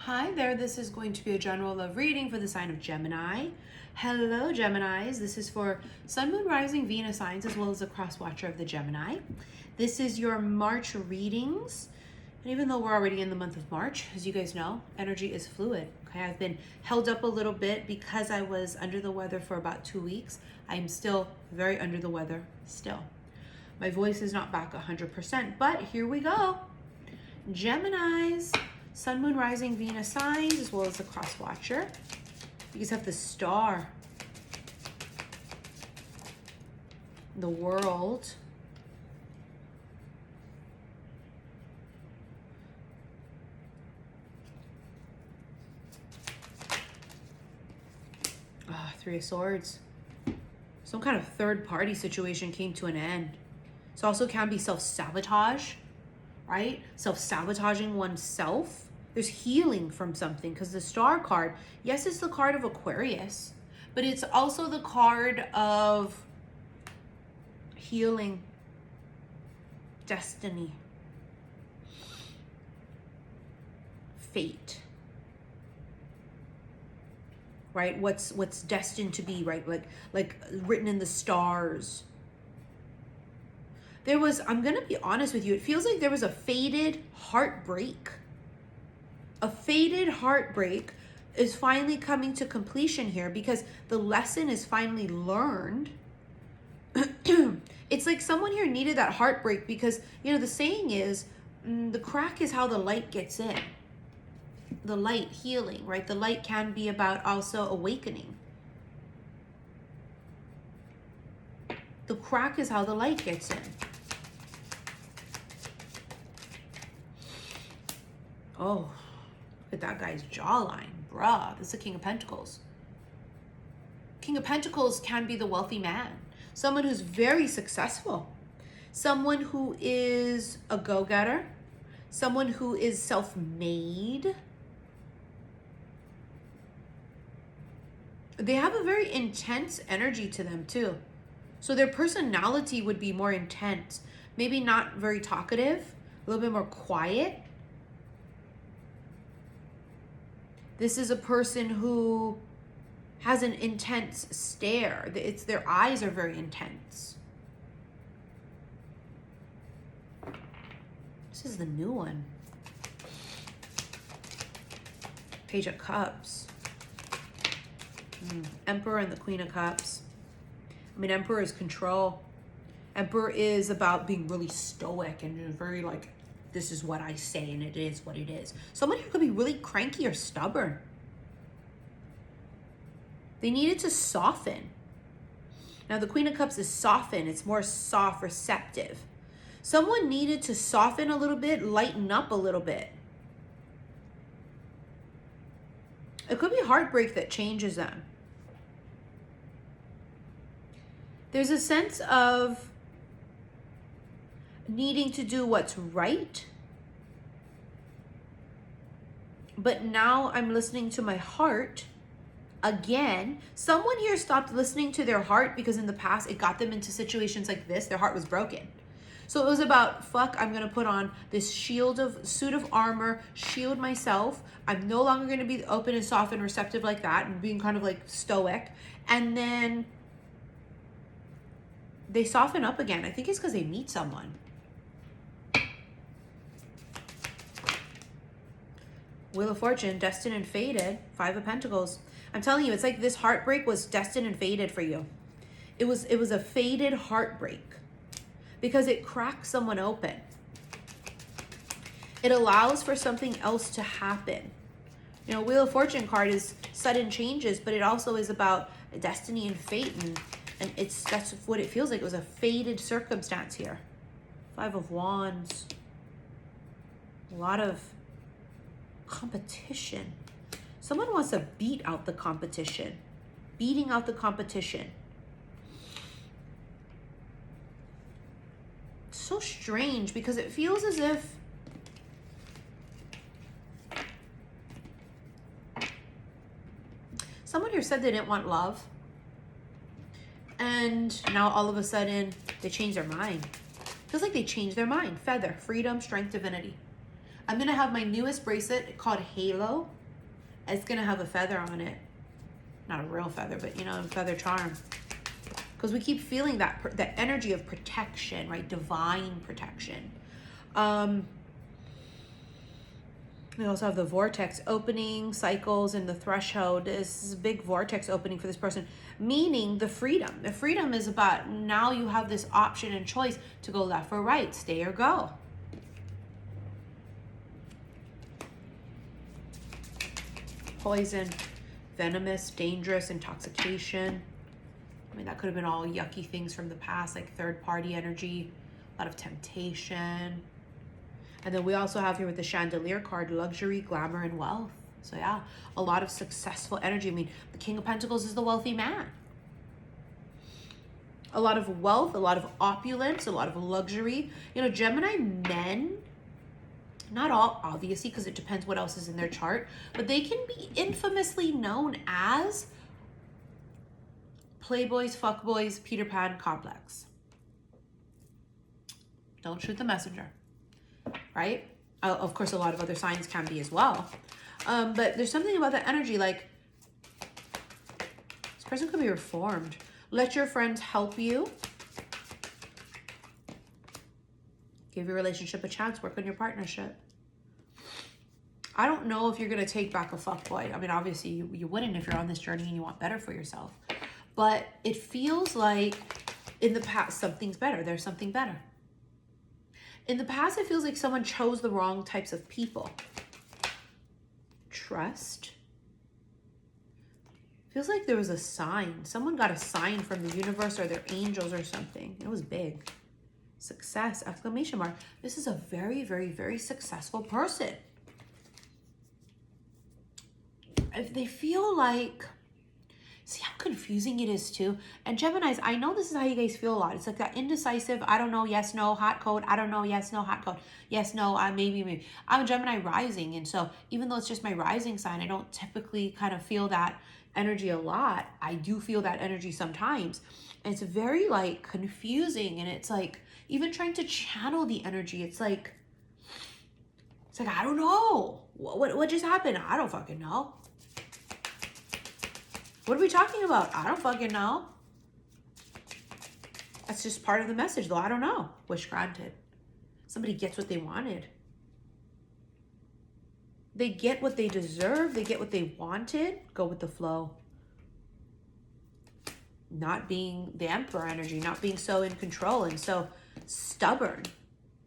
Hi there, this is going to be a general love reading for the sign of Gemini. Hello Geminis, this is for Sun, Moon, Rising, Venus signs as well as a cross watcher of the Gemini. This is your March readings. And even though we're already in the month of March, as you guys know, energy is fluid. Okay, I've been held up a little bit because I was under the weather for about 2 weeks. I'm still very under the weather still. My voice is not back 100%, but here we go. Geminis. Sun, Moon, Rising, Venus signs, as well as the cross watcher. You guys have the star, the world, Three of Swords. Some kind of third party situation came to an end. This also can be self-sabotage, right? Self-sabotaging oneself. There's healing from something because the star card, yes, it's the card of Aquarius, but it's also the card of healing, destiny, fate, right? What's destined to be, right? Like written in the stars. There was, I'm going to be honest with you, it feels like there was a fated heartbreak. A fated heartbreak is finally coming to completion here because the lesson is finally learned. It's like someone here needed that heartbreak because, you know, the saying is, the crack is how the light gets in. The light healing, right? The light can be about also awakening. The crack is how the light gets in. Oh, look at that guy's jawline. Bruh, this is the King of Pentacles. King of Pentacles can be the wealthy man. Someone who's very successful. Someone who is a go-getter. Someone who is self-made. They have a very intense energy to them too. So their personality would be more intense. Maybe not very talkative, a little bit more quiet. This is a person who has an intense stare. Their eyes are very intense. This is the new one. Page of Cups. Emperor and the Queen of Cups. I mean, Emperor is control. Emperor is about being really stoic and very like, this is what I say and it is what it is. Someone who could be really cranky or stubborn. They needed to soften. Now the Queen of Cups is soften. It's more soft, receptive. Someone needed to soften a little bit, lighten up a little bit. It could be heartbreak that changes them. There's a sense of needing to do what's right. But now I'm listening to my heart again. Someone here stopped listening to their heart because in the past it got them into situations like this. Their heart was broken. So it was about, fuck, I'm going to put on this suit of armor, shield myself. I'm no longer going to be open and soft and receptive like that and being kind of like stoic. And then they soften up again. I think it's because they meet someone. Wheel of Fortune, destined and fated. Five of Pentacles. I'm telling you, it's like this heartbreak was destined and fated for you. It was a fated heartbreak because it cracks someone open. It allows for something else to happen. You know, Wheel of Fortune card is sudden changes, but it also is about destiny and fate, and that's what it feels like. It was a fated circumstance here. Five of Wands. A lot of competition. Someone wants to beat out the competition. Beating out the competition. It's so strange because it feels as if someone here said they didn't want love. And now all of a sudden they change their mind. Feels like they changed their mind. Feather, freedom, strength, divinity. I'm going to have my newest bracelet called Halo. It's going to have a feather on it. Not a real feather, but you know, a feather charm. Because we keep feeling that energy of protection, right? Divine protection. We also have the vortex opening, cycles, and the threshold. This is a big vortex opening for this person, meaning the freedom. The freedom is about now you have this option and choice to go left or right, stay or go. Poison, venomous, dangerous, intoxication. I mean, that could have been all yucky things from the past, like third-party energy, a lot of temptation. And then we also have here with the chandelier card, luxury, glamour, and wealth. So yeah, a lot of successful energy. I mean, the King of Pentacles is the wealthy man. A lot of wealth, a lot of opulence, a lot of luxury. You know, Gemini men, not all, obviously, because it depends what else is in their chart, but they can be infamously known as playboys, fuckboys, Peter Pan complex. Don't shoot the messenger. Right? Of course, a lot of other signs can be as well. But there's something about that energy, like this person could be reformed. Let your friends help you. Give your relationship a chance. Work on your partnership. I don't know if you're going to take back a fuckboy. I mean, obviously, you wouldn't if you're on this journey and you want better for yourself. But it feels like in the past, something's better. There's something better. In the past, it feels like someone chose the wrong types of people. Trust. Feels like there was a sign. Someone got a sign from the universe or their angels or something. It was big. Success, exclamation mark. This is a very, very, very successful person. If they feel like, see how confusing it is too. And Geminis, I know this is how you guys feel a lot. It's like that indecisive, I don't know, yes, no, hot code. I don't know, yes, no, hot code. Yes, no, maybe. I'm a Gemini rising. And so even though it's just my rising sign, I don't typically kind of feel that energy a lot. I do feel that energy sometimes. And it's very like confusing. And it's like, even trying to channel the energy, it's like, I don't know. What just happened? I don't fucking know. What are we talking about? I don't fucking know. That's just part of the message, though. I don't know. Wish granted. Somebody gets what they wanted. They get what they deserve. They get what they wanted. Go with the flow. Not being the Emperor energy. Not being so in control and so stubborn.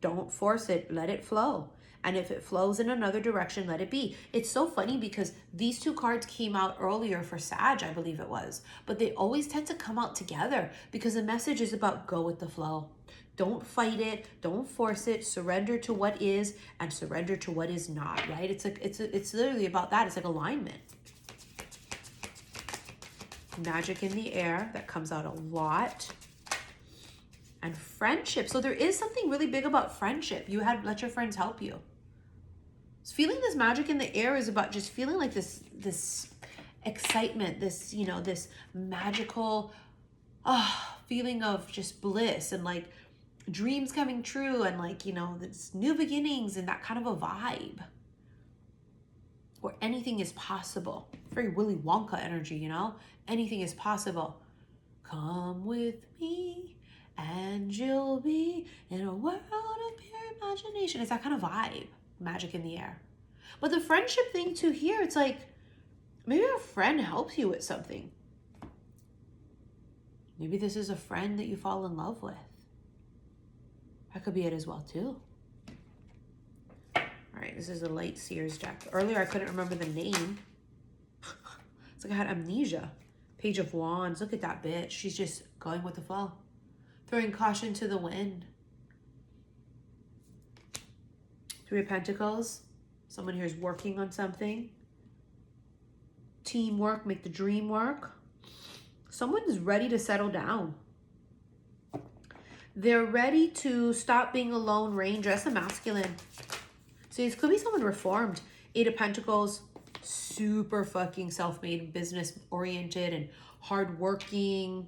Don't force it. Let it flow. And if it flows in another direction, let it be. It's so funny because these two cards came out earlier for Sag, I believe it was. But they always tend to come out together because the message is about go with the flow. Don't fight it. Don't force it. Surrender to what is and surrender to what is not, right? It's like it's literally about that. It's like alignment. Magic in the air. That comes out a lot. And friendship. So there is something really big about friendship. You had let your friends help you. Feeling this magic in the air is about just feeling like this excitement, this, you know, this magical feeling of just bliss and like dreams coming true and like, you know, this new beginnings and that kind of a vibe where anything is possible. Very Willy Wonka energy, you know? Anything is possible. Come with me and you'll be in a world of pure imagination. It's that kind of vibe. Magic in the air. But the friendship thing too here, it's like maybe a friend helps you with something. Maybe this is a friend that you fall in love with. That could be it as well too. All right, this is the Light Seers deck. Earlier I couldn't remember the name. It's like I had amnesia. Page of Wands. Look at that bitch. She's just going with the flow. Throwing caution to the wind. Three of Pentacles. Someone here is working on something. Teamwork, make the dream work. Someone is ready to settle down. They're ready to stop being a lone ranger. That's a masculine. So this could be someone reformed. Eight of Pentacles, super fucking self-made, business-oriented and hardworking.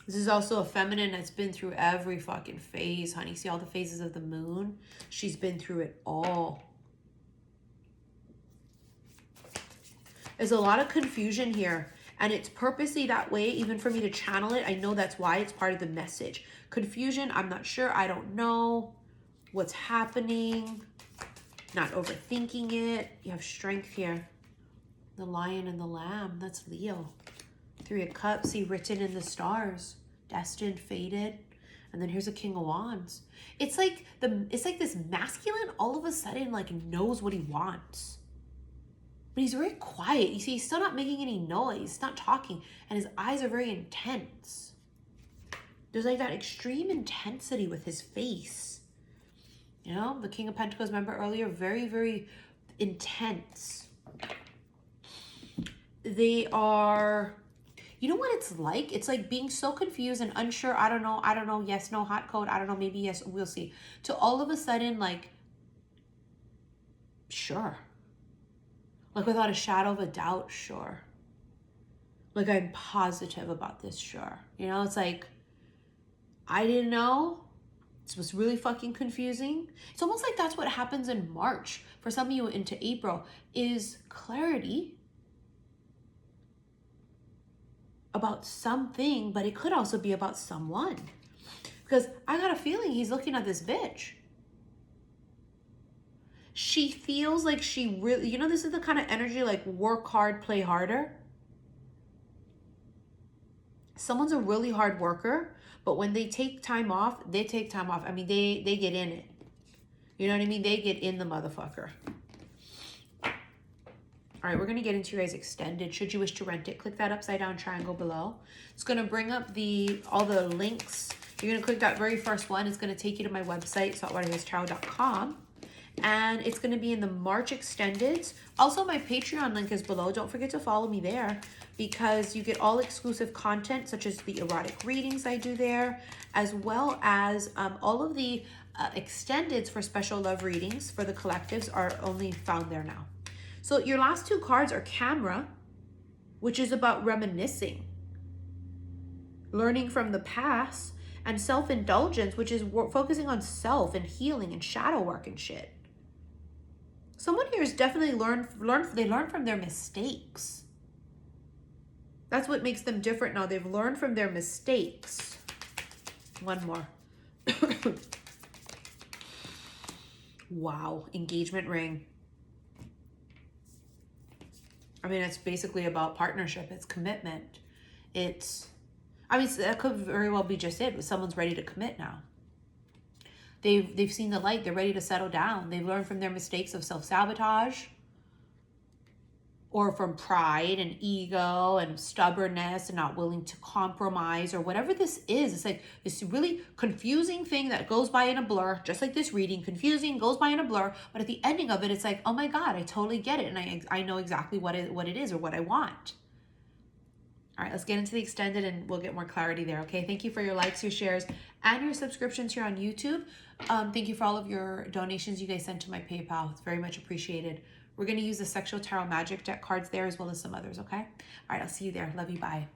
This is also a feminine that's been through every fucking phase, honey. See all the phases of the moon? She's been through it all. There's a lot of confusion here, and it's purposely that way, even for me to channel it. I know that's why it's part of the message. Confusion, I'm not sure. I don't know what's happening. Not overthinking it. You have strength here. The lion and the lamb. That's Leo. 3 of Cups. See, written in the stars. Destined, fated. And then here's a King of Wands. It's like this masculine all of a sudden like knows what he wants. But he's very quiet. You see, he's still not making any noise. He's not talking. And his eyes are very intense. There's like that extreme intensity with his face. You know, the King of Pentacles, remember earlier, very, very intense. They are, you know what it's like? It's like being so confused and unsure. I don't know, yes, no, hot code. I don't know, maybe yes, we'll see. To all of a sudden, like, sure. Like without a shadow of a doubt, sure. Like I'm positive about this, sure. You know, it's like, I didn't know. This was really fucking confusing. It's almost like that's what happens in March. For some of you into April is clarity about something, but it could also be about someone. Because I got a feeling he's looking at this bitch. She feels like she really, you know, this is the kind of energy like work hard, play harder. Someone's a really hard worker, but when they take time off, they take time off. I mean, they get in it. You know what I mean? They get in the motherfucker. All right, we're going to get into your guys' extended. Should you wish to rent it, click that upside down triangle below. It's going to bring up all the links. You're going to click that very first one. It's going to take you to my website, saltwaterhillstarot.com. And it's going to be in the March extendeds. Also, my Patreon link is below. Don't forget to follow me there because you get all exclusive content such as the erotic readings I do there, as well as all of the extendeds for special love readings for the collectives are only found there now. So your last 2 cards are Camera, which is about reminiscing, learning from the past, and Self-Indulgence, which is focusing on self and healing and shadow work and shit. Someone here has definitely learned from their mistakes. That's what makes them different now. They've learned from their mistakes. One more. Wow, engagement ring. I mean, it's basically about partnership. It's commitment. I mean, that could very well be just it. Someone's ready to commit now. They've seen the light. They're ready to settle down. They've learned from their mistakes of self-sabotage or from pride and ego and stubbornness and not willing to compromise or whatever this is. It's like this really confusing thing that goes by in a blur, just like this reading. Confusing, goes by in a blur, but at the ending of it, it's like, oh my God, I totally get it. And I know exactly what it is or what I want. All right, let's get into the extended and we'll get more clarity there, okay? Thank you for your likes, your shares, and your subscriptions here on YouTube. Thank you for all of your donations you guys sent to my PayPal. It's very much appreciated. We're going to use the Sexual Tarot Magic deck cards there as well as some others, okay? All right, I'll see you there. Love you. Bye.